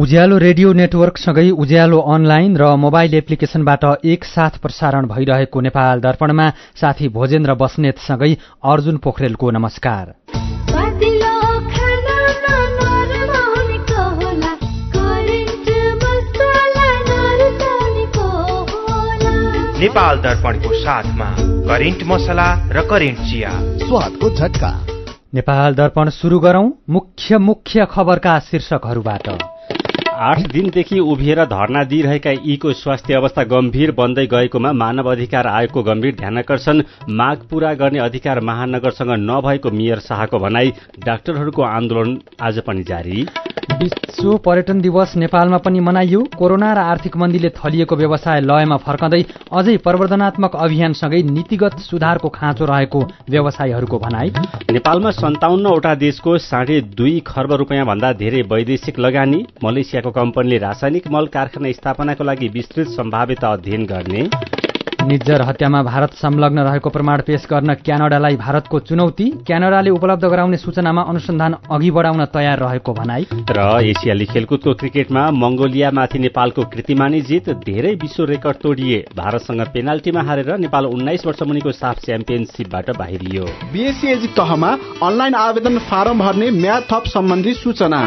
उज्यालो radio नेटवर्कसँगै उज्यालो online र mobile एप्लिकेशनबाट एकसाथ प्रसारण भइरहेको नेपाल दर्पणमा साथी भोजेन्द्र बस्नेतसँगै अर्जुन पोखरेलको नमस्कार। नेपाल दर्पणको साथमा करेन्ट मसला र करेन्ट चिया, स्वादको झट्का। नेपाल दर्पण सुरु गरौं मुख्य खबरका शीर्षकहरूबाट। 8 दिनदेखि उभिएर धरना दिइरहेका यीको स्वास्थ्य अवस्था गम्भीर बन्दै गएकोमा मानव अधिकार आयोगको गम्भीर ध्यानाकर्षण। माग पूरा गर्ने अधिकार महानगरसँग नभएको मेयर शाहको भनाई। डाक्टरहरूको आन्दोलन आज पनि जारी। विश्व पर्यटन दिवस नेपालमा पनि मनाइयो। कोरोना र आर्थिक मन्दीले थलिएको व्यवसाय लयमा फर्कँदै अझै प्रवर्धनात्मक अभियानसँगै नीतिगत सुधारको खाँचो रहेको व्यवसायीहरूको भनाई। नेपालमा 57वटा देशको 2.5 खर्ब रुपियाँ भन्दा धेरै वैदेशिक लगानी। मलेसियाको कम्पनीले रासायनिक मल कारखाना स्थापनाको लागि विस्तृत सम्भाव्यता अध्ययन गर्ने। निज्जर हत्यामा भारत संलग्न रहेको प्रमाण पेश गर्न क्यानाडालाई भारतको चुनौती। क्यानाडाले उपलब्ध गराउने सूचनामा अनुसन्धान अघि बढाउन तयार रहेको भनाई। र एसियाली खेलकुदको क्रिकेटमा मंगोलियामाथि नेपालको कीर्तिमानी जित। धेरै विश्व रेकर्ड तोडिए। भारतसँग पेनाल्टीमा हारेर नेपाल 19 वर्ष मुनिको साफ च्याम्पियनशिपबाट बाहिरियो। बीएससी तहमा अनलाइन आवेदन फारम भर्ने म्याद थप सम्बन्धी सूचना।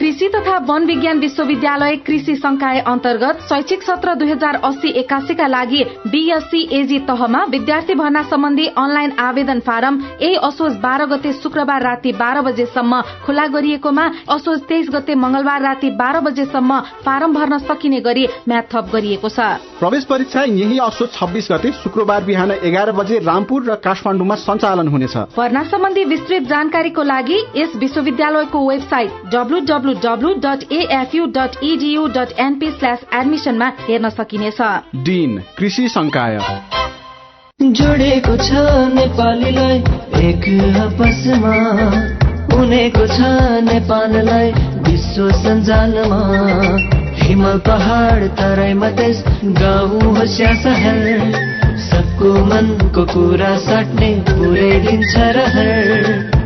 कृषि तथा वन विज्ञान विश्वविद्यालय कृषि संकाय अन्तर्गत शैक्षिक सत्र 2080-81 का लागि बीएससी एजी तहमा विद्यार्थी भर्ना सम्बन्धी अनलाइन आवेदन फारम असोज 12 गते शुक्रबार राति 12 बजेसम्म खुला गरिएकोमा असोज 23 गते मंगलबार राति 12 बजेसम्म फारम भर्न सकिने गरी म्याद थप गरिएको छ। प्रवेश परीक्षा यही असोज 26 गते शुक्रबार बिहान 11 बजे रामपुर र काठमाडौँमा सञ्चालन हुनेछ। भर्ना सम्बन्धी विस्तृत जानकारीको लागि यस विश्वविद्यालयको वेबसाइट www.afu.edu.np/admission मा हेर्न सकिनेछ। दिन कृषि संकाय जोडेको छ नेपालीलाई एक आपसमा, उनेको छ नेपाललाई विश्व सञ्जालमा। हिमाल पहाड तराईमा देश, गाउँ होस् या सहर, सबको मनको कुरा साट्ने पुर्याइदिन्छ रहर।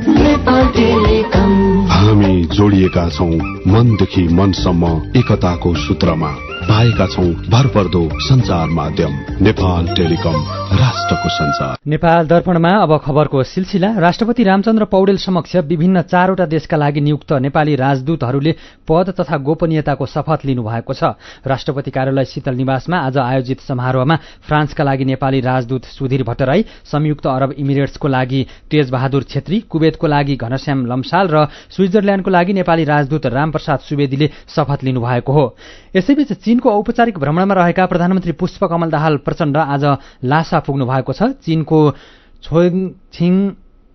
नेपाल टेलिकम, हामी जोडिएका छौं मनदेखि मनसम्म एकताको सूत्रमा। पाएका छौं भरपर्दो संचार माध्यम नेपाल टेलिकम, राष्ट्रको संचार। नेपाल दर्पणमा अब खबरको सिलसिला। राष्ट्रपति रामचन्द्र पौडेल समक्ष विभिन्न 4वटा देशका लागि नियुक्त नेपाली राजदूतहरूले पद तथा गोपनीयताको शपथ लिनुभएको छ। राष्ट्रपति कार्यालय शीतल निवासमा आज आयोजित समारोहमा फ्रान्सका लागि नेपाली राजदूत सुधीर भट्टराई, संयुक्त अरब इमिरेट्सको लागि तेजबहादुर छेत्री, कुवेतको लागि घनश्याम लम्साल र स्विजरल्याण्डको लागि नेपाली राजदूत रामप्रसाद सुवेदीले शपथ लिनुभएको हो। यसैबीच चीनको औपचारिक भ्रमणमा रहेका प्रधानमन्त्री पुष्पकमल दाहाल प्रचण्ड आज लासा पुग्नु भएको छ। चीनको छोङछिङ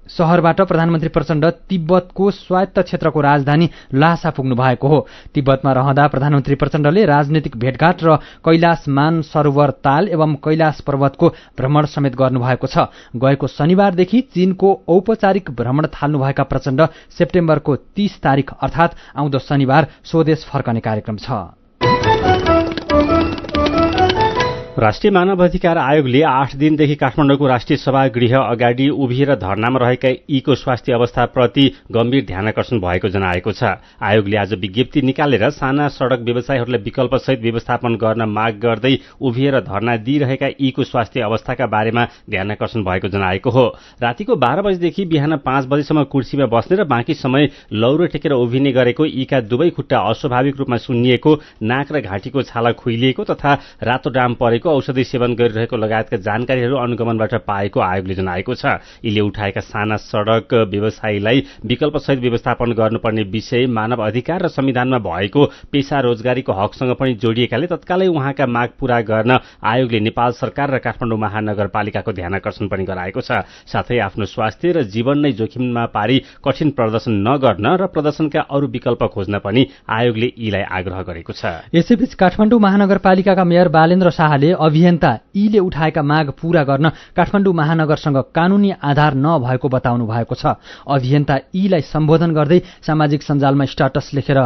शहरबाट प्रधानमन्त्री प्रचण्ड तिब्बतको स्वायत्त क्षेत्रको राजधानी लासा पुग्नु भएको हो। तिब्बतमा रहँदा प्रधानमन्त्री प्रचण्डले राजनीतिक भेटघाट र कैलाश मानसरोवर ताल एवं कैलाश पर्वतको भ्रमण समेत गर्नुभएको छ। गएको शनिबारदेखि चीनको औपचारिक भ्रमण थाल्नुभएका प्रचण्ड सेप्टेम्बरको 30 तारिक अर्थात् आउँदो शनिबार स्वदेश फर्कने कार्यक्रम छ। राष्ट्रिय मानव अधिकार आयोगले 8 दिनदेखि काठमाडौँको राष्ट्रिय सभागृह अगाडि उभिएर धरनामा रहेका यीको स्वास्थ्य अवस्थाप्रति गम्भीर ध्यानाकर्षण भएको जनाएको छ। आयोगले आज विज्ञप्ति निकालेर साना सड़क व्यवसायीहरूलाई विकल्पसहित व्यवस्थापन गर्न माग गर्दै उभिएर धरना दिइरहेका यीको स्वास्थ्य अवस्थाका बारेमा ध्यानाकर्षण भएको जनाएको हो। रातिको 12 बजेदेखि बिहान 5 बजेसम्म कुर्सीमा बस्ने र बाँकी समय लौरो टेकेर उभिने गरेको यीका दुवै खुट्टा अस्वाभाविक रूपमा सुन्निएको, नाक र घाँटीको छाला खुइलिएको तथा रातो डाम परेको, औषधि सेवन गरिरहेको लगायतका जानकारीहरू अनुगमनबाट पाएको आयोगले जनाएको छ। यीले उठाएका साना सड़क व्यवसायीलाई विकल्पसहित व्यवस्थापन गर्नुपर्ने विषय मानव अधिकार र संविधानमा भएको पेशा रोजगारीको हकसँग पनि जोडिएकाले तत्कालै उहाँका माग पूरा गर्न आयोगले नेपाल सरकार र काठमाडौँ महानगरपालिकाको ध्यानाकर्षण पनि गराएको छ। साथै आफ्नो स्वास्थ्य र जीवन नै जोखिममा पारी कठिन प्रदर्शन नगर्न र प्रदर्शनका अरू विकल्प खोज्न पनि आयोगले यीलाई आग्रह गरेको छ। यसैबीच काठमाडौँ महानगरपालिकाका मेयर बालेन्द्र शाहले अभियन्ता यीले उठाएका माग पूरा गर्न काठमाडौँ महानगरसँग कानूनी आधार नभएको बताउनु भएको छ। अभियन्ता यीलाई सम्बोधन गर्दै सामाजिक सञ्जालमा स्ट्याटस लेखेर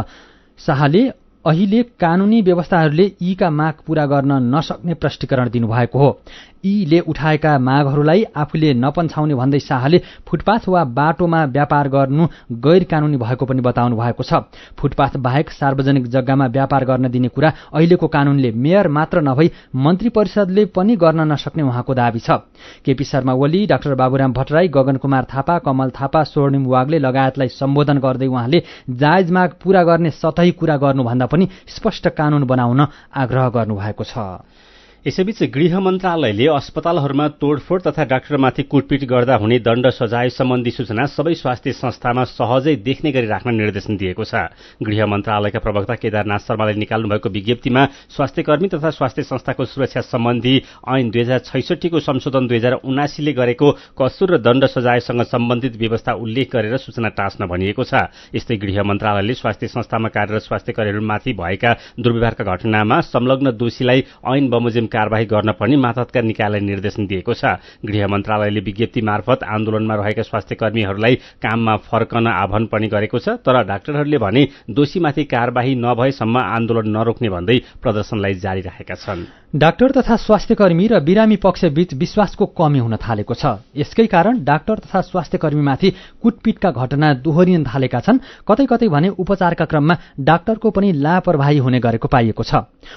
शाहले अहिले कानूनी व्यवस्थाहरूले यीका माग पूरा गर्न नसक्ने प्रष्टीकरण दिनुभएको हो। यीले उठाएका मागहरूलाई आफूले नपन्छाउने भन्दै शाहले फुटपाथ वा बाटोमा व्यापार गर्नु गैर कानूनी भएको पनि बताउनु भएको छ। फुटपाथ बाहेक सार्वजनिक जग्गामा व्यापार गर्न दिने कुरा अहिलेको कानूनले मेयर मात्र नभई मन्त्री परिषदले पनि गर्न नसक्ने उहाँको दावी छ। केपी शर्मा ओली, डाक्टर बाबुराम भट्टराई, गगन कुमार थापा, कमल थापा, स्वर्णिम वाग्ले लगायतलाई सम्बोधन गर्दै उहाँले जायज माग पूरा गर्ने सतही कुरा गर्नुभन्दा पनि स्पष्ट कानून बनाउन आग्रह गर्नुभएको छ। यसैबीच गृह मन्त्रालयले अस्पतालहरूमा तोडफोड तथा डाक्टरमाथि कुटपिट गर्दा हुने दण्ड सजाय सम्बन्धी सूचना सबै स्वास्थ्य संस्थामा सहजै देख्ने गरी राख्न निर्देशन दिएको छ। गृह मन्त्रालयका प्रवक्ता केदारनाथ शर्माले निकाल्नुभएको विज्ञप्तिमा स्वास्थ्यकर्मी तथा स्वास्थ्य संस्थाको सुरक्षा सम्बन्धी ऐन 2066 को संशोधन 2079 ले गरेको कसुर र दण्ड सजायसँग सम्बन्धित व्यवस्था उल्लेख गरेर सूचना टाँस्न भनिएको छ। यस्तै गृह मन्त्रालयले स्वास्थ्य संस्थामा कार्यरत स्वास्थ्यकर्मीहरूमाथि भएका दुर्व्यवहारका घटनामा संलग्न दोषीलाई ऐन बमोजिम कारबाही गर्न पनि मातहतका निकायलाई निर्देशन दिएको छ। गृह मन्त्रालयले विज्ञप्ति मार्फत आन्दोलनमा रहेका स्वास्थ्यकर्मीहरूलाई काममा फर्कन आह्वान पनि गरेको छ। तर डाक्टरहरूले भने दोषीमाथि कारबाही नभएसम्म आन्दोलन नरोक्ने भन्दै प्रदर्शनलाई जारी राखेका छन्। डाक्टर तथा स्वास्थ्यकर्मी र बिरामी पक्षबीच विश्वासको कमी हुन थालेको छ। यसकै कारण डाक्टर तथा स्वास्थ्यकर्मीमाथि कुटपिटका घटना दोहोरिन थालेका छन्। कतै कतै भने उपचारका क्रममा डाक्टरको पनि लापरवाही हुने गरेको पाइएको छ।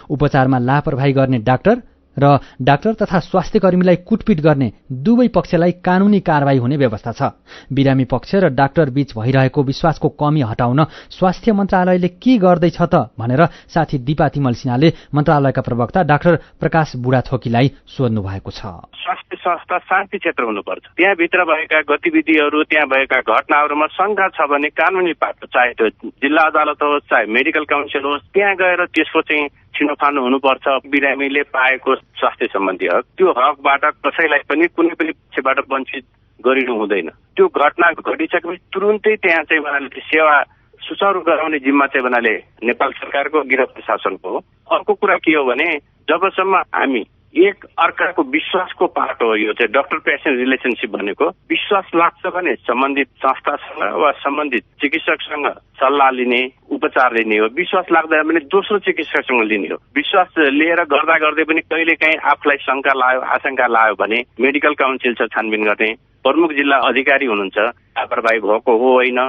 उपचारमा लापरवाही गर्ने डाक्टर र डाक्टर तथा स्वास्थ्यकर्मीलाई कुटपिट गर्ने दुवै पक्षलाई कानूनी कारबाही हुने व्यवस्था छ। बिरामी पक्ष र डाक्टर बीच भइरहेको विश्वासको कमी हटाउन स्वास्थ्य मन्त्रालयले के गर्दैछ त भनेर साथी दिपा तिमल सिन्हाले मन्त्रालयका प्रवक्ता डाक्टर प्रकाश बुढाथोकीलाई सोध्नु भएको छ। स्वास्थ्य संस्था शान्ति क्षेत्र हुनुपर्छ। त्यहाँभित्र भएका गतिविधिहरू, त्यहाँ भएका घटनाहरूमा शंका छ भने कानूनी पाटो, चाहे त्यो जिल्ला अदालत होस्, चाहे मेडिकल काउन्सिल होस्, त्यहाँ गएर त्यसको चाहिँ छिनोफानो हुनुपर्छ। बिरामीले पाएको स्वास्थ्य सम्बन्धी हक, त्यो हकबाट कसैलाई पनि कुनै पनि पक्षबाट वञ्चित गरिनु हुँदैन। त्यो घटना घटिसकेपछि तुरुन्तै त्यहाँ चाहिँ बनाले सेवा सुचारू गराउने जिम्मा चाहिँ बनाले नेपाल सरकारको, गृह प्रशासनको हो। अर्को कुरा के हो भने जबसम्म हामी एक अर्काको विश्वासको पाटो हो, यो चाहिँ डक्टर पेसेन्ट रिलेसनसिप भनेको विश्वास लाग्छ भने सम्बन्धित संस्थासँग वा सम्बन्धित चिकित्सकसँग सल्लाह लिने, उपचार लिने हो। विश्वास लाग्दैन भने दोस्रो चिकित्सकसँग लिने हो। विश्वास लिएर गर्दा गर्दै पनि कहिलेकाहीँ आफूलाई शंका लाग्यो, आशंका लाग्यो भने मेडिकल काउन्सिल छ छानबिन गर्ने। प्रमुख जिल्ला अधिकारी हुनुहुन्छ, लापरवाही भएको हो होइन,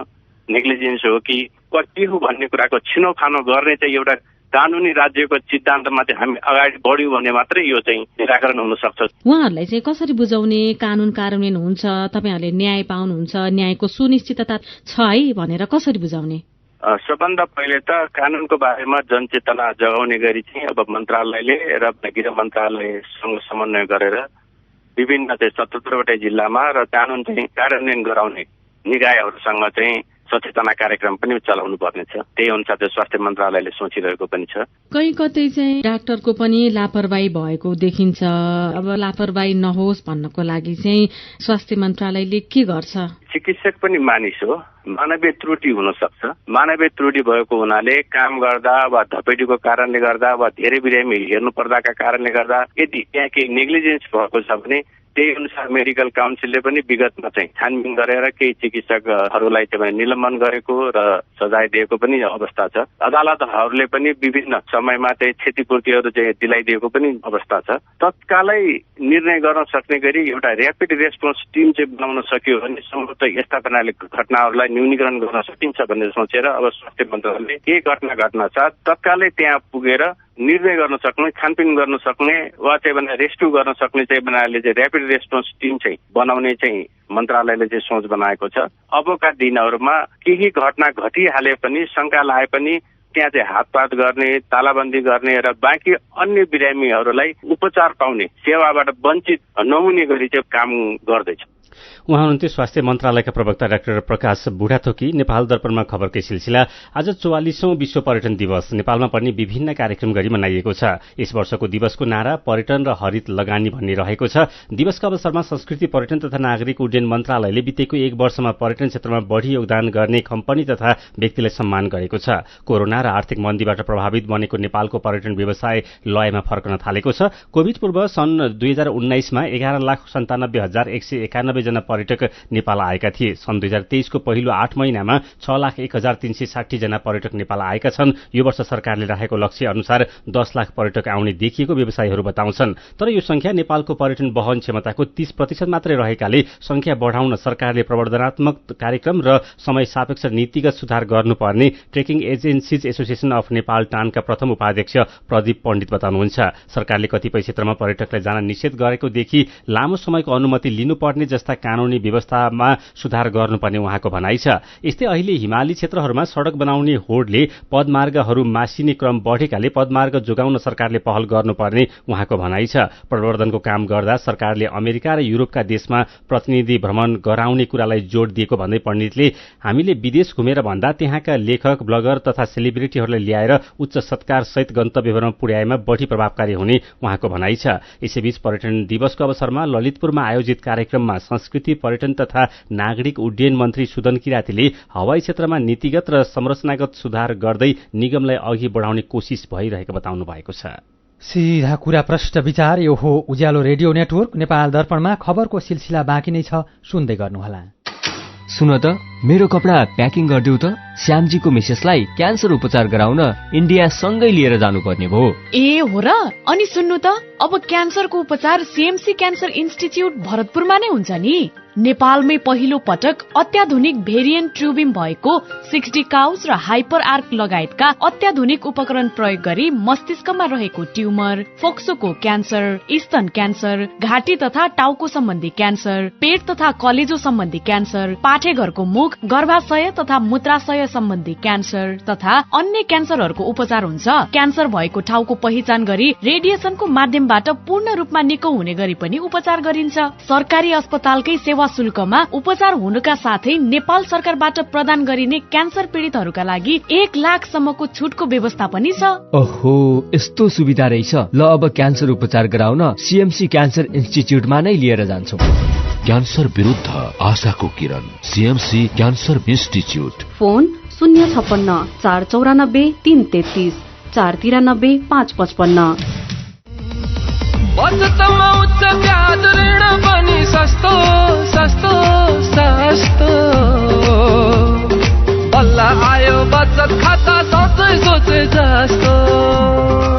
नेग्लिजेन्स हो कि के हो भन्ने कुराको छिनोफानो गर्ने चाहिँ एउटा कानूनी राज्यको सिद्धान्तमा चाहिँ हामी अगाडि बढ्यौँ भने मात्रै यो चाहिँ निराकरण हुन सक्छ। उहाँहरूलाई चाहिँ कसरी बुझाउने, कानून कार्यान्वयन हुन्छ, तपाईहरूले न्याय पाउनुहुन्छ, न्यायको सुनिश्चितता छ है भनेर कसरी बुझाउने? सबभन्दा पहिले त कानूनको बारेमा जनचेतना जगाउने गरी चाहिँ अब मन्त्रालयले र गृह मन्त्रालयसँग समन्वय गरेर विभिन्न चाहिँ 77वटै जिल्लामा र कानून चाहिँ कार्यान्वयन गराउने निकायहरूसँग चाहिँ सचेतना कार्यक्रम पनि चलाउनु पर्नेछ। त्यही अनुसार चाहिँ स्वास्थ्य मन्त्रालयले सोचिरहेको पनि छ। कहीँ कतै चाहिँ डाक्टरको पनि लापरवाही भएको देखिन्छ। अब लापरवाही नहोस् भन्नको लागि चाहिँ स्वास्थ्य मन्त्रालयले के गर्छ? चिकित्सक पनि मानिस हो, मानवीय त्रुटि हुन सक्छ। मानवीय त्रुटि भएको हुनाले काम गर्दा वा धपेटीको कारणले गर्दा वा धेरै बिरामी हेर्नु पर्दाका कारणले गर्दा यदि त्यहाँ केही नेग्लिजेन्स भएको छ भने त्यही अनुसार मेडिकल काउन्सिलले पनि विगतमा चाहिँ छानबिन गरेर केही चिकित्सकहरूलाई चाहिँ निलम्बन गरेको र सजाय दिएको पनि अवस्था छ। अदालतहरूले पनि विभिन्न समयमा चाहिँ क्षतिपूर्तिहरू चाहिँ दिलाइदिएको पनि अवस्था छ। तत्कालै निर्णय गर्न सक्ने गरी एउटा ऱ्यापिड रेस्पोन्स टिम चाहिँ बनाउन सकियो भने सम्भवतः यस्ता प्रकारले घटनाहरूलाई न्यूनीकरण गर्न सकिन्छ भन्ने सोचेर अब स्वास्थ्य मन्त्रालयले के घटना छ तत्कालै त्यहाँ पुगेर निर्णय गर्न सक्ने, छानबिन गर्न सक्ने वा चाहिँ भने रेस्क्यु गर्न सक्ने चाहिँ बनाले चाहिँ ऱ्यापिड रेस्पोन्स टिम चाहिँ बनाउने चाहिँ मन्त्रालयले चाहिँ सोच बनाएको छ। अबका दिनहरूमा केही घटना घटिहाले पनि, शंका लाए पनि त्यहाँ चाहिँ हातपात गर्ने, तालाबन्दी गर्ने र बाँकी अन्य बिरामीहरूलाई उपचार पाउने सेवाबाट वञ्चित नहुने गरी चाहिँ काम गर्दैछ। उहाँ हुनुहुन्थ्यो स्वास्थ्य मन्त्रालयका प्रवक्ता डाक्टर प्रकाश बुढाथोकी। नेपाल दर्पणमा खबरकै सिलसिला। आज 44औं विश्व पर्यटन दिवस नेपालमा पनि विभिन्न कार्यक्रम गरी मनाइएको छ। यस वर्षको दिवसको नारा पर्यटन र हरित लगानी भन्ने रहेको छ। दिवसका अवसरमा संस्कृति, पर्यटन तथा नागरिक उड्डयन मन्त्रालयले बितेको एक वर्षमा पर्यटन क्षेत्रमा बढ़ी योगदान गर्ने कम्पनी तथा व्यक्तिलाई सम्मान गरेको छ। कोरोना र आर्थिक मन्दीबाट प्रभावित बनेको नेपालको पर्यटन व्यवसाय लयमा फर्कन थालेको छ। कोभिड पूर्व सन् 2019 मा 11,97,191 जना पर्यटक नेपाल आएका थिए। सन् 2023 को पहिलो 8 महिनामा 6,01,360 जना पर्यटक नेपाल आएका छन्। यो वर्ष सरकारले राखेको लक्ष्य अनुसार 10 लाख पर्यटक आउने देखिएको व्यवसायीहरू बताउँछन्। तर यो संख्या नेपालको पर्यटन वहन क्षमताको 30% मात्रै रहेकाले संख्या बढाउन सरकारले प्रवर्धनात्मक कार्यक्रम र समय सापेक्ष नीतिगत सुधार गर्नुपर्ने trekking agencies association of Nepal टानका प्रथम उपाध्यक्ष प्रदीप पण्डित बताउनुहुन्छ। सरकारले कतिपय क्षेत्रमा पर्यटकलाई जान निषेध गरेको देखि लामो समयको अनुमति लिनुपर्ने जस्ता कानूनी व्यवस्थामा सुधार गर्नुपर्ने उहाँको भनाइ छ। यस्तै अहिले हिमाली क्षेत्रहरूमा सड़क बनाउने होडले पदमार्गहरू मासिने क्रम बढेकाले पदमार्ग जोगाउन सरकारले पहल गर्नुपर्ने उहाँको भनाइ छ। प्रवर्धनको काम गर्दा सरकारले अमेरिका र युरोपका देशमा प्रतिनिधि भ्रमण गराउने कुरालाई जोड दिएको भन्दै पण्डितले हामीले विदेश घुमेर भन्दा त्यहाँका लेखक, ब्लगर तथा सेलिब्रिटीहरूलाई ल्याएर उच्च सत्कारसहित गन्तव्यमा पुर्याएमा बढी प्रभावकारी हुने उहाँको भनाइ छ। यसैबीच पर्यटन दिवसको अवसरमा ललितपुरमा आयोजित कार्यक्रममा संस्कृति, पर्यटन तथा नागरिक उड्डयन मन्त्री सुदन किरातीले हवाई क्षेत्रमा नीतिगत र संरचनागत सुधार गर्दै निगमलाई अघि बढाउने कोसिस भइरहेको बताउनु भएको छ। सीधा कुरा प्रष्ट विचार। यो हो उज्यालो रेडियो नेटवर्क। नेपाल दर्पणमा खबरको सिलसिला बाँकी नै छ, सुन्दै गर्नुहोला। सुन त, मेरो कपडा प्याकिङ गरिदेऊ त। श्यामजीको मिसेसलाई क्यान्सर उपचार गराउन इन्डिया सँगै लिएर जानुपर्ने भयो। ए हो र? अनि सुन्नु त, अब क्यान्सरको उपचार सीएमसी क्यान्सर इन्स्टिच्युट भरतपुरमा नै हुन्छ नि। नेपालमै पहिलो पटक अत्याधुनिक भेरिएन्ट ट्युबिम भएको 60 काउस र हाइपर आर्क लगायतका अत्याधुनिक उपकरण प्रयोग गरी मस्तिष्कमा रहेको ट्युमर, फोक्सोको क्यान्सर, स्तन क्यान्सर, घाँटी तथा टाउको सम्बन्धी क्यान्सर, पेट तथा कलेजो सम्बन्धी क्यान्सर, पाठेघरको मुख, गर्भाशय तथा मूत्राशय सम्बन्धी क्यान्सर तथा अन्य क्यान्सरहरूको उपचार हुन्छ। क्यान्सर भएको ठाउँको पहिचान गरी रेडिएसनको माध्यमबाट पूर्ण रूपमा निको हुने गरी पनि उपचार गरिन्छ। सरकारी अस्पतालकै सेवा शुल्कमा उपचार हुनुका साथै नेपाल सरकारबाट प्रदान गरिने क्यान्सर पीडितहरूका लागि 1 लाखसम्मको छुटको व्यवस्था पनि छ। ओहो, यस्तो सुविधा रहेछ। ल, अब क्यान्सर उपचार गराउन सीएमसी क्यान्सर इन्स्टिच्युटमा नै लिएर जान्छौँ। क्यान्सर विरुद्ध आशाको किरण, सीएमसी क्यान्सर इन्स्टिच्युट। फोन 056 494 333 493 555। बचतमा उच्च ब्याज ऋण पनि सस्तो सस्तो सस्तो। बल्ल आयो बचत खाता सोचे सोचे जस्तो।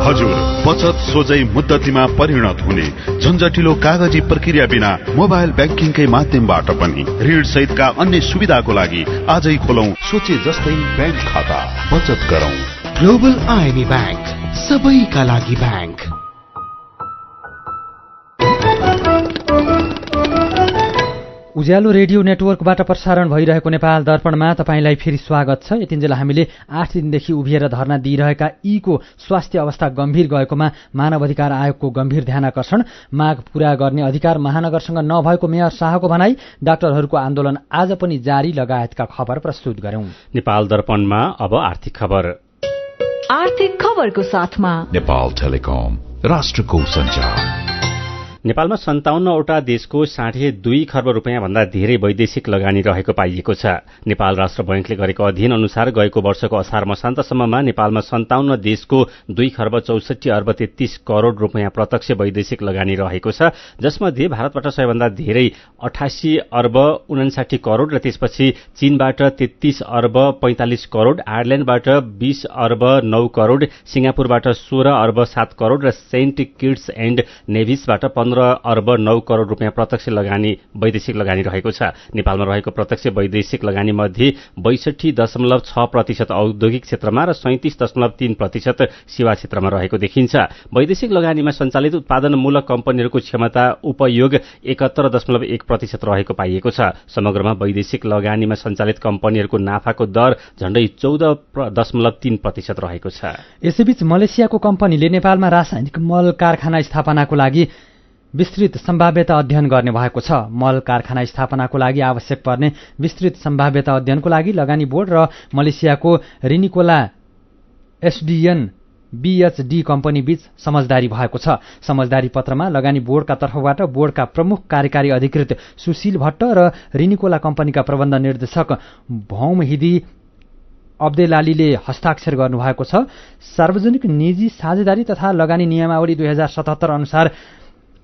हजुर, बचत सोझै मुद्दतीमा परिणत हुने झन्झटिलो कागजी प्रक्रिया बिना मोबाइल ब्याङ्किङकै माध्यमबाट पनि ऋण सहितका अन्य सुविधाको लागि आजै खोलौं सोचे जस्तै ब्याङ्क खाता। बचत गरौं। ग्लोबल आइएमई ब्याङ्क, सबैका लागि ब्याङ्क। उज्यालो रेडियो नेटवर्कबाट प्रसारण भइरहेको नेपाल दर्पणमा तपाईंलाई फेरि स्वागत छ। यतिन्जेल हामीले 8 दिनदेखि उभिएर धरना दिइरहेका यीको स्वास्थ्य अवस्था गम्भीर गएकोमा मानव अधिकार आयोगको गम्भीर ध्यानाकर्षण, माग पूरा गर्ने अधिकार महानगरसँग नभएको मेयर शाहको भनाई, डाक्टरहरूको आन्दोलन आज पनि जारी लगायतका खबर प्रस्तुत गर्यौं। नेपाल दर्पणमा अब आर्थिक खबर। आर्थिक खबरको साथमा नेपाल टेलिकम, राष्ट्रको सञ्चार। नेपालमा 57वटा देशको 2.5 खर्ब रुपियाँ भन्दा धेरै वैदेशिक लगानी रहेको पाइएको छ। नेपाल राष्ट्र बैंकले गरेको अध्ययन अनुसार गएको वर्षको असार मसान्तसम्ममा नेपालमा 57 देशको 2 खर्ब 64 अर्ब 33 करोड़ रुपियाँ प्रत्यक्ष वैदेशिक लगानी रहेको छ, जसमध्ये भारतबाट सबैभन्दा धेरै 88 अर्ब 59 करोड़ र त्यसपछि चीनबाट 33 अर्ब 45 करोड़, आयरल्याण्डबाट 20 अर्ब 9 करोड़, सिंगापुरबाट 16 अर्ब 7 करोड़ र सेन्ट किट्स एण्ड नेभिसबाट 15 अर्ब 9 करोड़ रुपियाँ प्रत्यक्ष लगानी वैदेशिक लगानी रहेको छ। नेपालमा रहेको प्रत्यक्ष वैदेशिक लगानी मध्ये 62.6% औद्योगिक क्षेत्रमा र 37.3% सेवा क्षेत्रमा रहेको देखिन्छ। वैदेशिक लगानीमा सञ्चालित उत्पादनमूलक कम्पनीहरूको क्षमता उपयोग 71.1% रहेको पाइएको छ। समग्रमा वैदेशिक लगानीमा सञ्चालित कम्पनीहरूको नाफाको दर झण्डै 14.3% रहेको छ। यसैबीच मलेसियाको कम्पनीले नेपालमा रासायनिक मल कारखाना स्थापनाको लागि विस्तृत सम्भाव्यता अध्ययन गर्ने भएको छ। मल कारखाना स्थापनाको लागि आवश्यक पर्ने विस्तृत सम्भाव्यता अध्ययनको लागि लगानी बोर्ड र मलेसियाको रिनिकोला एसडिएन बीएचडी कम्पनी बीच समझदारी भएको छ। समझदारी पत्रमा लगानी बोर्डका तर्फबाट बोर्डका प्रमुख कार्यकारी अधिकृत सुशील भट्ट र रिनिकोला कम्पनीका प्रबन्ध निर्देशक भौमहिदी अब्देलालीले हस्ताक्षर गर्नुभएको छ। सार्वजनिक निजी साझेदारी तथा लगानी नियमावली 2077 अनुसार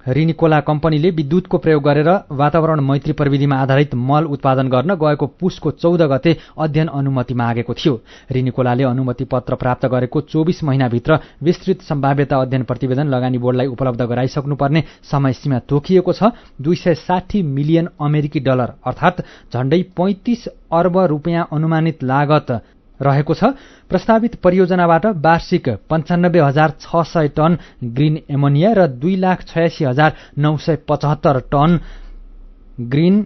रिनिकोला कम्पनीले विद्युतको प्रयोग गरेर वातावरण मैत्री प्रविधिमा आधारित मल उत्पादन गर्न गएको पुसको 14 गते अध्ययन अनुमति मागेको थियो। रिनिकोलाले अनुमति पत्र प्राप्त गरेको 24 महिनाभित्र विस्तृत सम्भाव्यता अध्ययन प्रतिवेदन लगानी बोर्डलाई उपलब्ध गराइसक्नुपर्ने समय सीमा तोकिएको छ। 260 मिलियन अमेरिकी डलर अर्थात् झण्डै 35 अर्ब रुपियाँ अनुमानित लागत रहेको छ। प्रस्तावित परियोजनाबाट वार्षिक 95,600 टन ग्रीन एमोनिया र 2,86,975 टन ग्रीन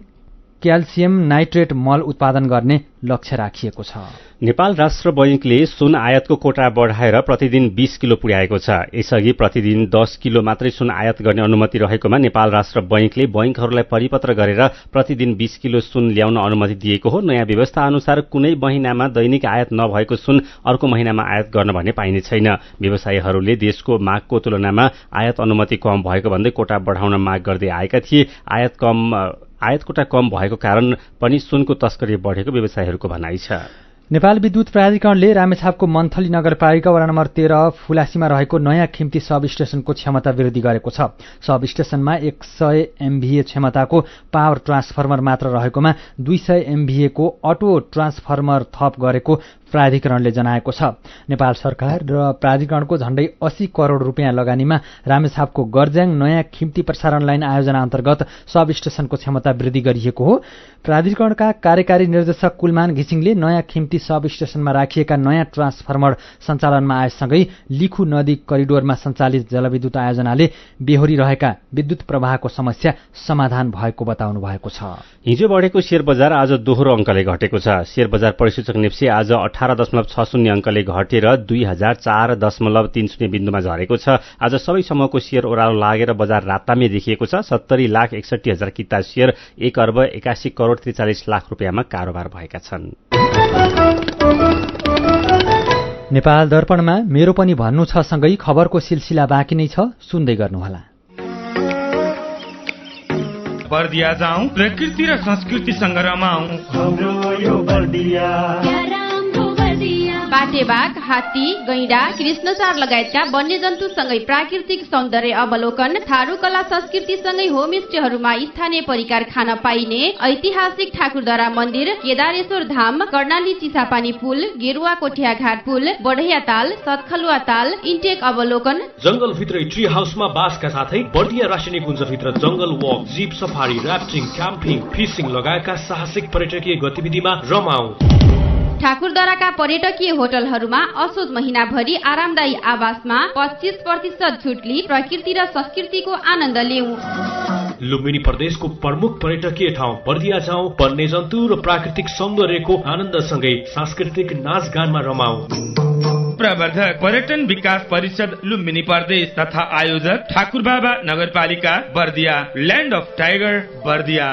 क्याल्सियम नाइट्रेट मल उत्पादन गर्ने लक्ष्य राखिएको छ। नेपाल राष्ट्र बैंकले सुन आयातको कोटा बढाएर प्रतिदिन 20 किलो पुर्याएको छ। यसअघि प्रतिदिन 10 किलो मात्रै सुन आयात गर्ने अनुमति रहेकोमा नेपाल राष्ट्र बैंकले बैंकहरूलाई परिपत्र गरेर प्रतिदिन 20 किलो सुन ल्याउन अनुमति दिएको हो। नयाँ व्यवस्था अनुसार कुनै महिनामा दैनिक आयात नभएको सुन अर्को महिनामा आयात गर्न भने पाइने छैन। व्यवसायीहरूले देशको मागको तुलनामा आयात अनुमति कम भएको भन्दै कोटा बढाउन माग गर्दै आएका थिए। आयात कोटा कम भएको कारण पनि सुनको तस्करी बढेको व्यवसायीहरूको भनाइ छ। नेपाल विद्युत प्राधिकरणले रामेछापको मन्थली नगरपालिका वडा नम्बर 13 फुलासीमा रहेको नयाँ खिम्ती सब स्टेशनको क्षमता वृद्धि गरेको छ। सब स्टेशनमा 100 MVA क्षमताको पावर ट्रान्सफर्मर मात्र रहेकोमा 200 MVA को अटो ट्रान्सफर्मर थप गरेको प्राधिकरणले जनाएको छ। नेपाल सरकार र प्राधिकरणको झण्डै 80 करोड़ रुपियाँ लगानीमा रामेछापको गर्ज्याङ नयाँ खिम्ती प्रसारण लाइन आयोजना अन्तर्गत सब स्टेशनको क्षमता वृद्धि गरिएको हो। प्राधिकरणका कार्यकारी निर्देशक कुलमान घिसिङले नयाँ खिम्ती सब स्टेशनमा राखिएका नयाँ ट्रान्सफर्मर सञ्चालनमा आएसँगै लिखु नदी करिडोरमा सञ्चालित जलविद्युत आयोजनाले बेहोरी रहेका विद्युत प्रवाहको समस्या समाधान भएको बताउनु भएको छ। हिजो बढेको शेयर बजार आज दोहोरो अङ्कले घटेको छ। शेयर बजार परिसूचक नेप्से आज 18.60 अङ्कले घटेर 2004.30 बिन्दुमा झरेको छ। आज सबै समूहको शेयर ओह्रालो लागेर बजार रातामी देखिएको छ। 70,61,000 किता शेयर 1 अर्ब 81 करोड़ 43 लाख रुपियाँमा कारोबार भएका छन्। नेपाल दर्पणमा मेरो पनि भन्नु छ सँगै खबरको सिलसिला बाँकी नै छ, सुन्दै गर्नुहोला। बर्दिया जाउँ, प्रकृति र संस्कृतिसँग रमाउँ। बाटेबाग, हात्ती, गैंडा, कृष्णचार लगायतका वन्यजन्तुसँगै प्राकृतिक सौन्दर्य अवलोकन, थारू कला संस्कृतिसँगै होमस्टेहरूमा स्थानीय परिकार खान पाइने ऐतिहासिक ठाकुरद्वारा मन्दिर, केदारेश्वर धाम, कर्णाली चिसापानी पुल, गेरुवा कोठिया घाट पुल, बढैया ताल, सतखलुवा ताल, इन्टेक अवलोकन, जंगलभित्रै ट्री हाउसमा बासका साथै बर्दिया राष्ट्रिय निकुञ्जभित्र जंगल walk, jeep safari, rafting, camping, fishing लगायतका साहसिक पर्यटकीय गतिविधिमा रमाऊ। ठाकुरद्वाराका पर्यटकीय होटलहरूमा असोज महिनाभरि आरामदायी आवासमा 25% छुट लिई प्रकृति र संस्कृतिको आनन्द लिऊ। लुम्बिनी प्रदेशको प्रमुख पर्यटकीय ठाउँ बर्दिया जाउँ, वन्यजन्तु र प्राकृतिक सौन्दर्यको आनन्दसँगै सांस्कृतिक नाचगानमा रमाऊ। प्रवर्धक पर्यटन विकास परिषद लुम्बिनी प्रदेश तथा आयोजक ठाकुरबाबा नगरपालिका Bardiya, land of tiger Bardiya.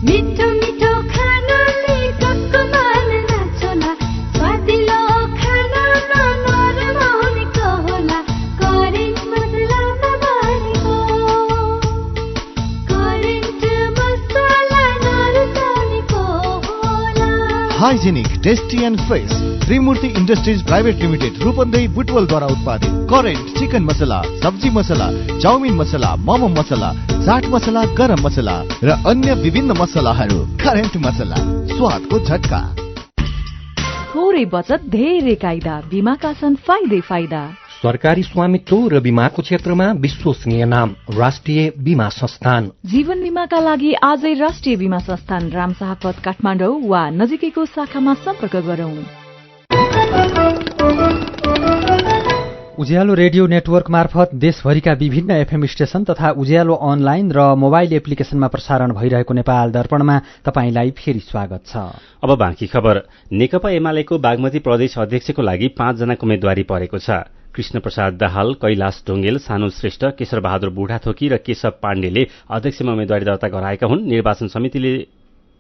मिठो मिठो खानाले कक्क मान नाचोला, स्वादिलो खानामा नरमाउनेको होला, करेन्ट मसलामा बनेको, करेन्ट मसला नरुचाउनेको होला। Hygienic, tasty and fresh Trimurti industries private limited Rupandehi बुटवलद्वारा उत्पादित करेन्ट चिकन मसला, सब्जी मसला, चाउमिन मसला, मोमो मसला, चाट मसला, गरम मसला र अन्य विभिन्न मसलाहरू। करेन्ट मसला, स्वादको झट्का। थोरै बचत धेरै कायदा, बीमाका छन् फाइदै फाइदा। सरकारी स्वामित्व र बीमाको क्षेत्रमा विश्वसनीय नाम राष्ट्रिय बीमा संस्थान। जीवन बीमाका लागि आजै राष्ट्रिय बीमा संस्थान रामशाहपथ काठमाडौँ वा नजिकैको शाखामा सम्पर्क गरौं। उज्यालो रेडियो नेटवर्क मार्फत देशभरिका विभिन्न एफएम स्टेशन तथा उज्यालो अनलाइन र मोबाइल एप्लिकेशनमा प्रसारण भइरहेको नेपाल दर्पणमा तपाईंलाई फेरि स्वागत छ। अब बाँकी खबर। नेकपा एमालेको बागमती प्रदेश अध्यक्षको लागि 5 जनाको उम्मेद्वारी परेको छ। कृष्ण प्रसाद दाहाल, कैलाश ढुङ्गेल, सानु श्रेष्ठ, केशर बहादुर बुढाथोकी र केशव पाण्डेले अध्यक्षमा उम्मेद्वारी दर्ता गराएका हुन्। निर्वाचन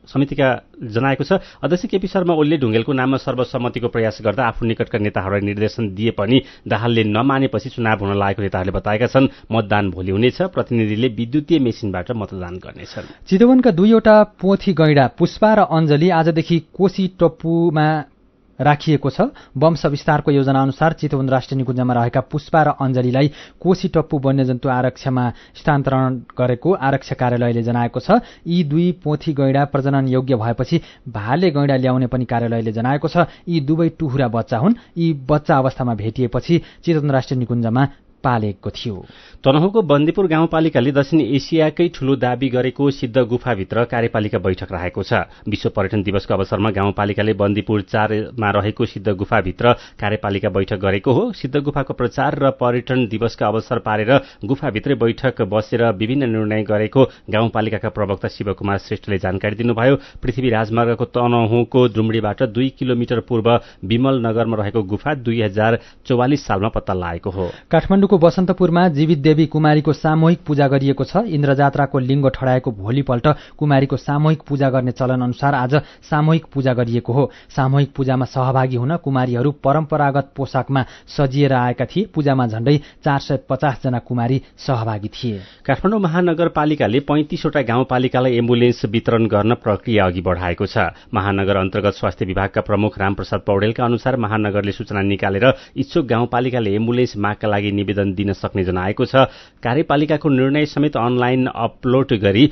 समितिका जनाएको छ। अध्यक्ष केपी शर्मा ओलीले ढुङ्गेलको नाममा सर्वसम्मतिको प्रयास गर्दा आफ्नो निकटका नेताहरूलाई निर्देशन दिए पनि दाहालले नमानेपछि चुनाव हुन लागेको नेताहरूले बताएका छन्। मतदान भोलि हुनेछ। प्रतिनिधिले विद्युतीय मेसिनबाट मतदान गर्नेछन्। चितवनका 2 पोथी गैंडा पुष्पा र अञ्जली आजदेखि कोशी टप्पुमा राखिएको छ। वंश विस्तारको योजना अनुसार चितवन राष्ट्रिय निकुञ्जमा रहेका पुष्पा र अञ्जलीलाई कोशी टप्पु वन्यजन्तु आरक्षमा स्थानान्तरण गरेको आरक्ष कार्यालयले जनाएको छ। यी दुई पोथी गैंडा प्रजनन योग्य भएपछि भाले गैंडा ल्याउने पनि कार्यालयले जनाएको छ। यी दुवै टुहुरा बच्चा हुन्। यी बच्चा अवस्थामा भेटिएपछि चितवन राष्ट्रिय निकुञ्जमा पालेको थियो। तनहुँको बन्दीपुर गाउँपालिकाले दक्षिण एसियाकै ठूलो दाबी गरेको सिद्ध गुफाभित्र कार्यपालिका बैठक राखेको छ। विश्व पर्यटन दिवसको अवसरमा गाउँपालिकाले बन्दीपुर 4मा रहेको सिद्ध गुफाभित्र कार्यपालिका बैठक गरेको हो। सिद्ध गुफाको प्रचार र पर्यटन दिवसका अवसर पारेर गुफाभित्रै बैठक बसेर विभिन्न निर्णय गरेको गाउँपालिकाका प्रवक्ता शिवकुमार श्रेष्ठले जानकारी दिनुभयो। पृथ्वी राजमार्गको तनहुँको डुम्डीबाट 2 किलोमिटर पूर्व विमल नगरमा रहेको गुफा 2044 सालमा पत्ता लागेको हो। काठमाडौँको बसन्तपुरमा जीवित देवी कुमारीको सामूहिक पूजा गरिएको छ। इन्द्रजात्राको लिङ्गो ठडाएको भोलिपल्ट कुमारीको सामूहिक पूजा गर्ने चलन अनुसार आज सामूहिक पूजा गरिएको हो। सामूहिक पूजामा सहभागी हुन कुमारीहरू परम्परागत पोसाकमा सजिएर आएका थिए। पूजामा झण्डै 450 जना कुमारी सहभागी थिए। काठमाडौँ महानगरपालिकाले 35वटा गाउँपालिकालाई एम्बुलेन्स वितरण गर्न प्रक्रिया अघि बढाएको छ। महानगर अन्तर्गत स्वास्थ्य विभागका प्रमुख रामप्रसाद पौडेलका अनुसार महानगरले सूचना निकालेर इच्छुक गाउँपालिकाले एम्बुलेन्स मागका लागि निवेदन दिन सक्ने जनाएको छ। कार्यपालिकाको निर्णय समेत अनलाइन अपलोड गरी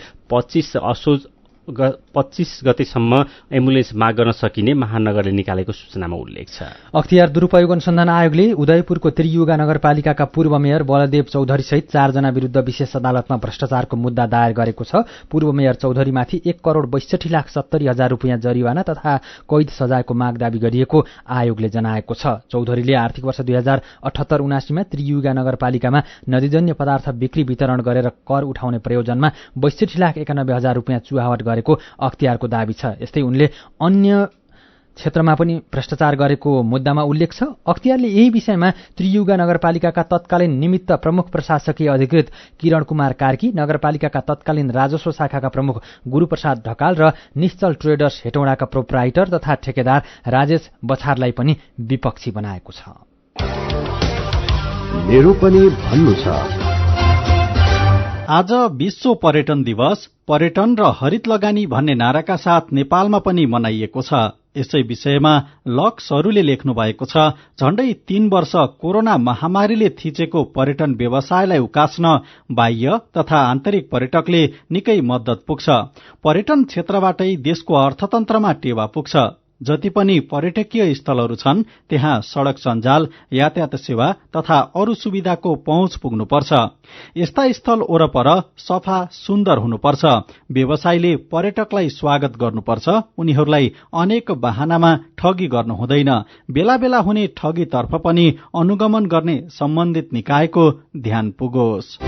25 गतेसम्म एम्बुलेन्स माग गर्न सकिने महानगरले निकालेको सूचनामा उल्लेख छ। अख्तियार दुरूपयोग अनुसन्धान आयोगले उदयपुरको त्रियुगा नगरपालिकाका पूर्व मेयर बलदेव चौधरी सहित 4 जना विरुद्ध विशेष अदालतमा भ्रष्टाचारको मुद्दा दायर गरेको छ। पूर्व मेयर चौधरीमाथि 1,62,70,000 रुपियाँ जरिवाना तथा कैद सजायको माग दावी गरिएको आयोगले जनाएको छ। चौधरीले आर्थिक वर्ष 2078-79 मा त्रियुगा नगरपालिकामा नदीजन्य पदार्थ बिक्री वितरण गरेर कर उठाउने प्रयोजनमा 62,91,000 रुपियाँ चुहावट गरेको अख्तियारको दावी छ। यस्तै उनले अन्य क्षेत्रमा पनि भ्रष्टाचार गरेको मुद्दामा उल्लेख छ। अख्तियारले यही विषयमा त्रियुगा नगरपालिकाका तत्कालीन निमित्त प्रमुख प्रशासकीय अधिकृत किरण कुमार कार्की, नगरपालिकाका तत्कालीन राजस्व शाखाका प्रमुख गुरूप्रसाद ढकाल र निश्चल ट्रेडर्स हेटौडाका प्रोप्राइटर तथा ठेकेदार राजेश बछारलाई पनि विपक्षी बनाएको छ। मेरो पनि भन्नु छ। आज विश्व पर्यटन दिवस पर्यटन र हरित लगानी भन्ने नाराका साथ नेपालमा पनि मनाइएको छ। यसै विषयमा लक्सहरूले लेख्नु भएको छ, झण्डै 3 वर्ष कोरोना महामारीले थिचेको पर्यटन व्यवसायलाई उकास्न बाह्य तथा आन्तरिक पर्यटकले निकै मद्दत पुग्छ। पर्यटन क्षेत्रबाटै देशको अर्थतन्त्रमा टेवा पुग्छ। जति पनि पर्यटकीय स्थलहरू छन् त्यहाँ सड़क सञ्जाल, यातायात सेवा तथा अरू सुविधाको पहुँच पुग्नुपर्छ। यस्ता स्थल वरपर सफा सुन्दर हुनुपर्छ। व्यवसायले पर्यटकलाई स्वागत गर्नुपर्छ। उनीहरूलाई अनेक बहानामा ठगी गर्नु हुँदैन। बेला बेला हुने ठगीतर्फ पनि अनुगमन गर्ने सम्बन्धित निकायको ध्यान पुगोस्।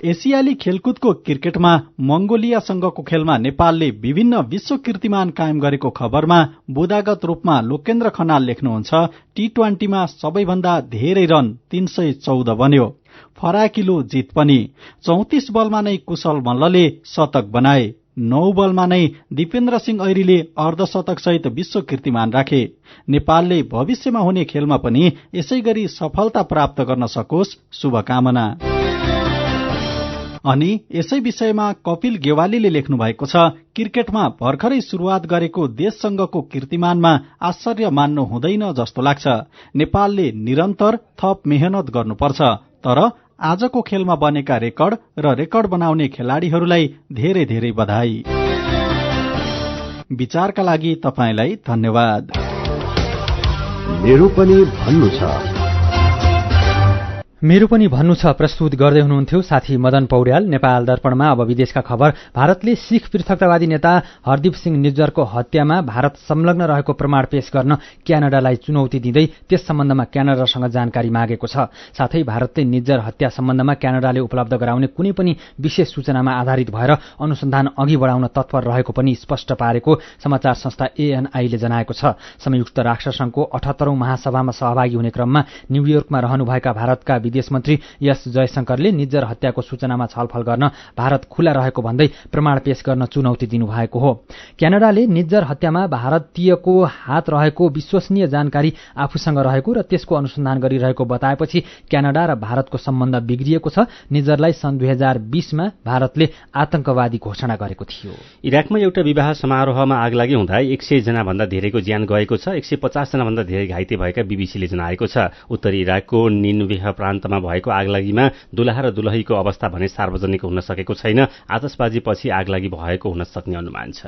एसियाली खेलकुदको क्रिकेटमा मंगोलियासँगको खेलमा नेपालले विभिन्न विश्व कीर्तिमान कायम गरेको खबरमा बुदागत रूपमा लोकेन्द्र खनाल लेख्नुहुन्छ, T20 मा सबैभन्दा धेरै रन 314 बन्यो। फराकिलो जित पनि। 34 बलमा नै कुशल मल्लले शतक बनाए। 9 बलमा नै दिपेन्द्र सिंह ऐरीले अर्धशतक सहित विश्व कीर्तिमान राखे। नेपालले भविष्यमा हुने खेलमा पनि यसै गरी सफलता प्राप्त गर्न सकोस्, शुभकामना। अनि यसै विषयमा कपिल गेवालीले लेख्नु भएको छ, क्रिकेटमा भर्खरै शुरूआत गरेको देशसँगको कीर्तिमानमा आश्चर्य मान्नु हुँदैन जस्तो लाग्छ। नेपालले निरन्तर थप मेहनत गर्नुपर्छ। तर आजको खेलमा बनेका रेकर्ड र रेकर्ड बनाउने खेलाड़ीहरूलाई धेरै धेरै बधाई। विचारका लागि तपाईलाई धन्यवाद। मेरो पनि भन्नु छ। मेरो पनि भन्नु छ प्रस्तुत गर्दै हुनुहुन्थ्यो साथी मदन पौड्याल। नेपाल दर्पणमा अब विदेशका खबर। भारतले सिख पृथकतावादी नेता हरदीप सिंह निज्जरको हत्यामा भारत संलग्न रहेको प्रमाण पेश गर्न क्यानाडालाई चुनौती दिँदै त्यस सम्बन्धमा क्यानाडासँग जानकारी मागेको छ। साथै भारतले निज्जर हत्या सम्बन्धमा क्यानाडाले उपलब्ध गराउने कुनै पनि विशेष सूचनामा आधारित भएर अनुसन्धान अघि बढाउन तत्पर रहेको पनि स्पष्ट पारेको समाचार संस्था ANI-ले जनाएको छ। संयुक्त राष्ट्रसंघको 78औं महासभामा सहभागी हुने क्रममा न्यूयोर्कमा रहनुभएका भारतका विदेश मन्त्री एस जयशंकरले निज्जर हत्याको सूचनामा छलफल गर्न भारत खुला रहेको भन्दै प्रमाण पेश गर्न चुनौती दिनुभएको हो। क्यानाडाले निज्जर हत्यामा भारतीयको हात रहेको विश्वसनीय जानकारी आफूसँग रहेको र त्यसको अनुसन्धान गरिरहेको बताएपछि क्यानाडा र भारतको सम्बन्ध बिग्रिएको छ। निज्जरलाई सन् 2020मा भारतले आतंकवादी घोषणा गरेको थियो। इराकमा एउटा विवाह समारोहमा आगलागी हुँदा 100 जना भन्दा धेरैको ज्यान गएको छ। 150 जना भन्दा धेरै घाइते भएका बीबीसीले जनाएको छ। उत्तरी इराकको निनवेह प्रान्तमा भएको आगलागीमा दुलहा र दुलहीको अवस्था भने सार्वजनिक हुन सकेको छैन। आतशबाजीपछि आगलागी भएको हुन सक्ने अनुमान छ।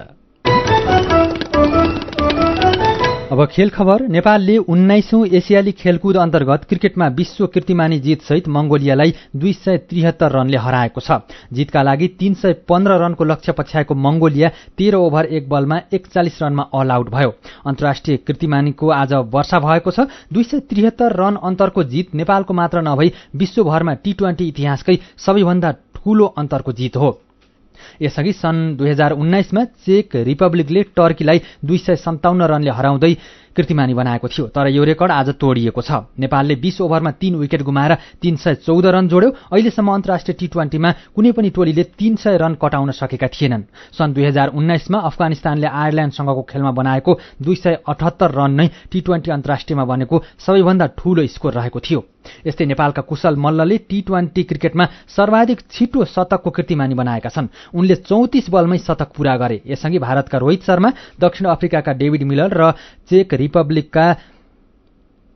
अब खेल खबर। नेपालले 19औं एसियाली खेलकुद अन्तर्गत क्रिकेटमा विश्व कीर्तिमानी जितसहित मंगोलियालाई 273 रनले हराएको छ। जितका लागि 315 रनको लक्ष्य पछ्याएको मंगोलिया 13 ओभर 1 बलमा 41 रनमा अल आउट भयो। अन्तर्राष्ट्रिय कीर्तिमानीको आज वर्षा भएको छ। 273 रन अन्तरको जित नेपालको मात्र नभई विश्वभरमा टी20 इतिहासकै सबैभन्दा ठूलो अन्तरको जित हो। यसअघि सन् 2019मा चेक रिपब्लिकले टर्कीलाई 257 रनले हराउँदै कीर्तिमानी बनाएको थियो, तर यो रेकर्ड आज तोडिएको छ। नेपालले 20 ओभरमा 3 विकेट गुमाएर 314 रन जोड्यो। अहिलेसम्म अन्तर्राष्ट्रिय टी20मा कुनै पनि टोलीले 300 रन कटाउन सकेका थिएनन्। सन् 2019मा अफगानिस्तानले आयरल्याण्डसँगको खेलमा बनाएको 278 रन नै टी20 अन्तर्राष्ट्रियमा बनेको सबैभन्दा ठूलो स्कोर रहेको थियो। यस्तै नेपालका कुशल मल्लले टी20 क्रिकेटमा सर्वाधिक छिटो शतकको कीर्तिमानी बनाएका छन्। उनले 34 बलमै शतक पूरा गरे। यसअघि भारतका रोहित शर्मा, दक्षिण अफ्रिकाका डेभिड मिलर र चेक रिपब्लिकका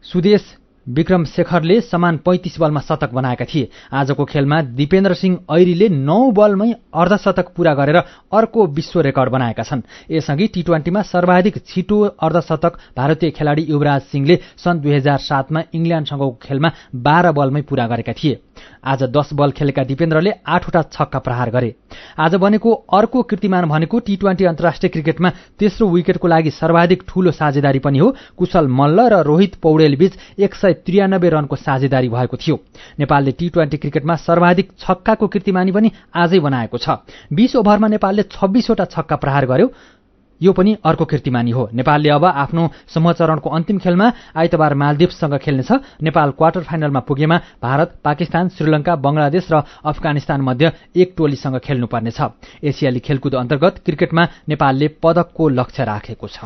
सुदेश विक्रम शेखरले समान 35 बलमा शतक बनाएका थिए। आजको खेलमा दिपेन्द्र सिंह ऐरीले 9 बलमै अर्धशतक पूरा गरेर अर्को विश्व रेकर्ड बनाएका छन्। यसअघि टी20मा सर्वाधिक छिटो अर्धशतक भारतीय खेलाडी युवराज सिंहले सन् 2007मा इङ्ल्याण्डसँगको खेलमा 12 बलमै पूरा गरेका थिए। आज 10 बल खेलेका दिपेन्द्रले 8 वटा छक्का प्रहार गरे। आज बनेको अर्को कीर्तिमान भनेको टी20 अन्तर्राष्ट्रिय क्रिकेटमा तेस्रो विकेटको लागि सर्वाधिक ठूलो साझेदारी पनि हो। कुशल मल्ल र रोहित पौडेल बीच 193 रनको साझेदारी भएको थियो। नेपालले टी20 क्रिकेटमा सर्वाधिक छक्काको कीर्तिमानी पनि आजै बनाएको छ। 20 ओभरमा नेपालले 26 वटा छक्का प्रहार गर्यो। यो पनि अर्को कीर्तिमानी हो। नेपालले अब आफ्नो समूह चरणको अन्तिम खेलमा आइतबार मालदिप्ससँग खेल्नेछ। नेपाल क्वार्टर फाइनलमा पुगेमा भारत, पाकिस्तान, श्रीलंका, बंगलादेश र अफगानिस्तान मध्ये एक टोलीसँग खेल्नुपर्नेछ। एसियाली खेलकुद अन्तर्गत क्रिकेटमा नेपालले पदकको लक्ष्य राखेको छ।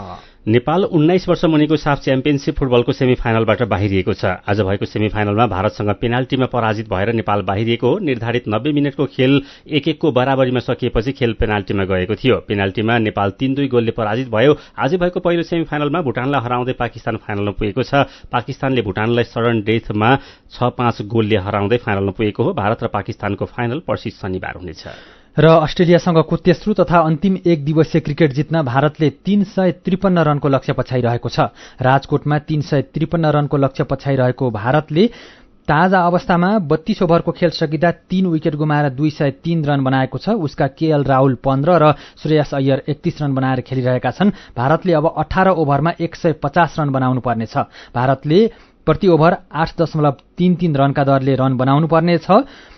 नेपाल 19 वर्ष मुनिको साफ च्याम्पियनशिप फुटबलको सेमिफाइनलबाट बाहिरिएको छ। आज भएको सेमिफाइनलमा भारतसँग पेनाल्टीमा पराजित भएर नेपाल बाहिरिएको हो। निर्धारित 90 मिनटको खेल 1-1 को बराबरीमा सकिएपछि खेल पेनाल्टीमा गएको थियो। पेनाल्टीमा नेपाल 3-2 गोलले पराजित भयो। आज भएको पहिलो सेमिफाइनलमा भुटानलाई हराउँदै पाकिस्तान फाइनलमा पुगेको छ। पाकिस्तानले भुटानलाई सडन डेथमा 6-5 गोलले हराउँदै फाइनलमा पुगेको हो। भारत र पाकिस्तानको फाइनल पर्सि शनिबार हुनेछ। र अस्ट्रेलियासँगको तेस्रो तथा अन्तिम एक दिवसीय क्रिकेट जित्न भारतले 353 रनको लक्ष्य पछ्याइरहेको छ। राजकोटमा 353 रनको लक्ष्य पछ्याइरहेको भारतले ताजा अवस्थामा 32 ओभरको खेल सकिँदा 3 विकेट गुमाएर 203 रन बनाएको छ। उसका केएल राहुल 15 र श्रेयस अय्यर 31 रन बनाएर खेलिरहेका छन्। भारतले अब 18 ओभरमा 150 रन बनाउनु पर्नेछ। भारतले प्रति ओभर 8.33 रनका दरले रन बनाउनु पर्नेछ।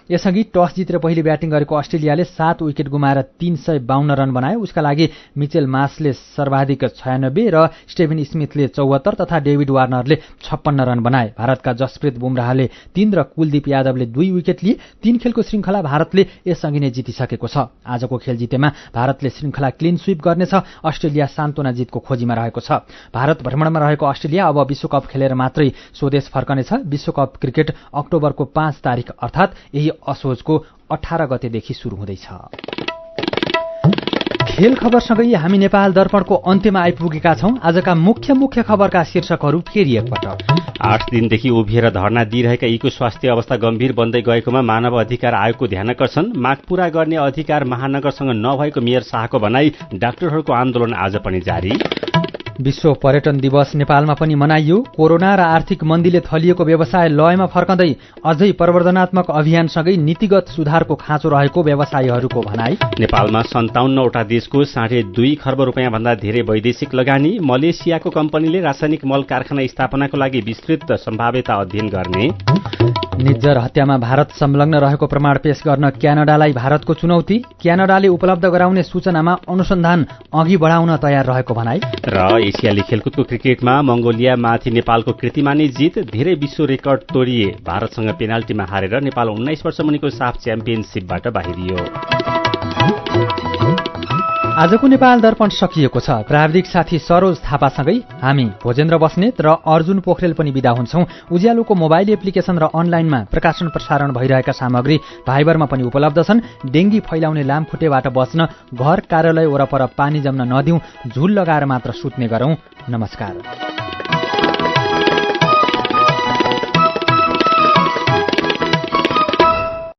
यसअघि टस जितेर पहिले ब्याटिङ गरेको अस्ट्रेलियाले 7 विकेट गुमाएर 352 रन बनायो। उसका लागि मिचेल मार्सले सर्वाधिक 96 र स्टेभेन स्मिथले 74 तथा डेभिड वार्नरले 56 रन बनाए। भारतका जसप्रीत बुमराहले 3 र कुलदीप यादवले 2 विकेट लिए। 3 खेलको श्रृङ्खला भारतले यसअघि नै जितिसकेको छ। आजको खेल जितेमा भारतले श्रृङ्खला क्लिन स्वीप गर्नेछ। अस्ट्रेलिया सान्तोना जितको खोजीमा रहेको छ। भारत भ्रमणमा रहेको अस्ट्रेलिया अब विश्वकप खेलेर मात्रै स्वदेश फर्कनेछ। विश्वकप क्रिकेट अक्टोबरको 5 तारिक अर्थात् यही असोजको 18 गतेदेखि सुरु हुँदैछ। खेल खबरसँगै हामी नेपाल दर्पणको अन्त्यमा आइपुगेका छौं। आजका मुख्य खबरका शीर्षकहरू फेरि एकपटक। 8 दिनदेखि उभिएर धरना दिइरहेका यीको स्वास्थ्य अवस्था गम्भीर बन्दै गएकोमा मानव अधिकार आयोगको ध्यान आकर्षण। माग पूरा गर्ने अधिकार महानगरसँग नभएको मेयर शाहको भनाई। डाक्टरहरूको आन्दोलन आज पनि जारी। विश्व पर्यटन दिवस नेपालमा पनि मनाइयो। कोरोना र आर्थिक मन्दीले थलिएको व्यवसाय लयमा फर्कँदै अझै प्रवर्धनात्मक अभियानसँगै नीतिगत सुधारको खाँचो रहेको व्यवसायीहरूको भनाई। नेपालमा 57 वटा देशको 2.5 खर्ब रुपियाँ भन्दा धेरै वैदेशिक लगानी। मलेसियाको कम्पनीले रासायनिक मल कारखाना स्थापनाको लागि विस्तृत सम्भाव्यता अध्ययन गर्ने। निज्जर हत्यामा भारत संलग्न रहेको प्रमाण पेश गर्न क्यानाडालाई भारतको चुनौती, क्यानाडाले उपलब्ध गराउने सूचनामा अनुसन्धान अघि बढाउन तयार रहेको भनाई। र एसियाली खेलकुदको क्रिकेटमा मंगोलियामाथि नेपालको कृतिमानी जित, धेरै विश्व रेकर्ड तोडिए। भारतसँग पेनाल्टीमा हारेर नेपाल 19 वर्ष मुनिको साफ च्याम्पियनसिपबाट बाहिरियो। आजको नेपाल दर्पण सकिएको छ। प्राविधिक साथी सरोज थापासँगै हामी भोजेन्द्र बस्नेत र अर्जुन पोखरेल पनि बिदा हुन्छौं। उज्यालोको मोबाइल एप्लिकेशन र अनलाइनमा प्रकाशन प्रसारण भइरहेका सामग्री भाइबरमा पनि उपलब्ध छन्। डेंगी फैलाउने लामखुट्टेबाट बच्न घर कार्यालय वरपर पानी जम्न नदिउँ, झुल लगाएर मात्र सुत्ने गरौं। नमस्कार।